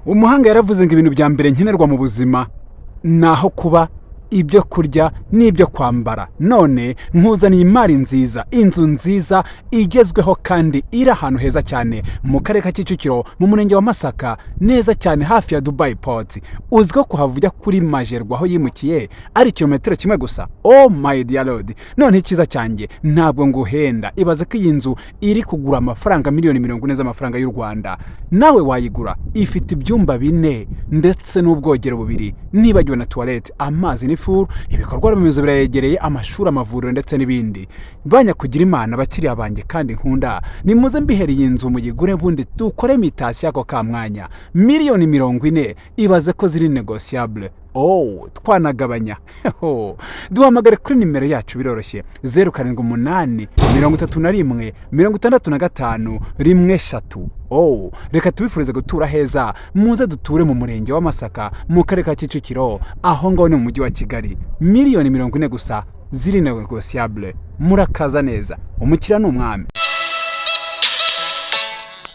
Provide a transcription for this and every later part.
Umuhanga yaravuze ngo ibintu bya mbere nkenerwa mu buzima naho kuba, ibyo kurya n'ibyo kwambara. None nkuzaniye imari nziza, inzu nziza igezweho kandi iri ahantu heza cyane mu karere ka Kicukiro mu murenge wa Masaka, neza cyane hafi ya Dubai Port. Uziko kuhavuja kuri Majerwa aho yimukiye ari kilometero kimwe gusa. Oh my dear lord, none ikiza cyanjye ntabwo nguhenda. Ibaze ko iyi nzu iri kugura amafaranga miliyoni 40 z'amafaranga y'u Rwanda. Nawe wayigura. Ifite ibyumba 4 ndetse n'ubwogero bubiri, nibagiwe na toilette, amazi n'ifuru, ibikorwa remezo birayegereye, amashuri, amavuriro ndetse n'ibindi. Banya kugira Imana bakiriya banjye kandi nkunda, nimuze mbihereye inzu muyigure bundi dukore mitasi yako ka mwanya miliyoni 40. Ibaze ko ziri negotiable. Oh, twanagabanya. Duhamagare kuri nimero yacu biroroshye 078 31 65 13. Oh, reka tubifurize gutura heza, muze duture mu murenge wa Masaka mu karere ka Kicukiro, aho ngaho ni mu mujyi wa Kigali. Miliyoni 40 gusa ziri negotiable. Murakaza neza, umukiriya n'umwami.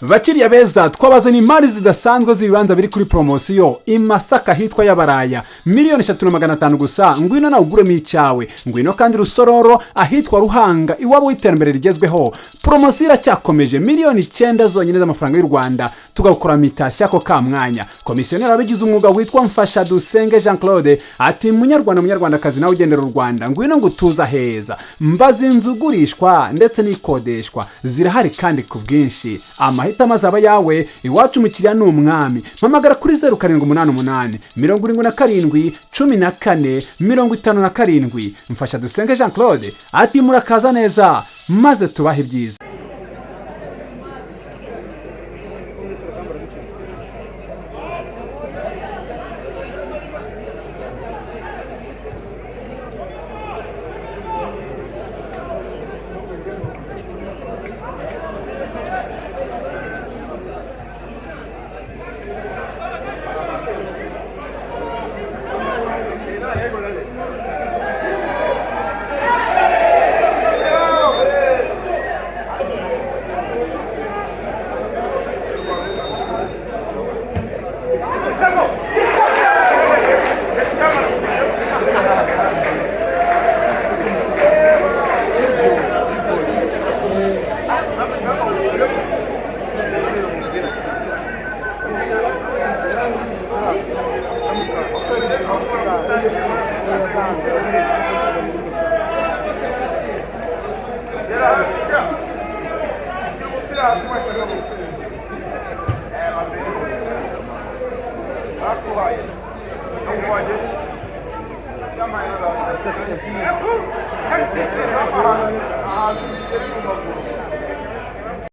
Bakiriya beza, twabazana imari zidasanzwe z'ibibanza biri kuri promosiyo i Masaka hitwa y'Abaraya, miliyoni 3,500 gusa. Ngwino nawe uguremo icyawe. Ngwino kandi Rusororo ahitwa Ruhanga, iwabo w'iterambere rigezweho. Promosiyo iracyakomeje, miliyoni 9 zonyine z'amafaranga y'u Rwanda, tugakora mitasi yako ka mwanya. Komisiyoneri abigize umwuga witwa Mfasha Dusenge Jean Claude ati munyarwandakazi nawe ugendera u Rwanda, ngwino ngutuza heza. Mbazi inzu gurishwa ndetse n'ikodeshwa zirahari kandi ku bwinshi. Amahitamo azaba yawe, iwacu umukiriya n'umwami. Mpamagara kuri 0788 77 14 57. Mfasha Dusenge Jean Claude ati murakaza neza maze tubahe ibyiza. Não pode.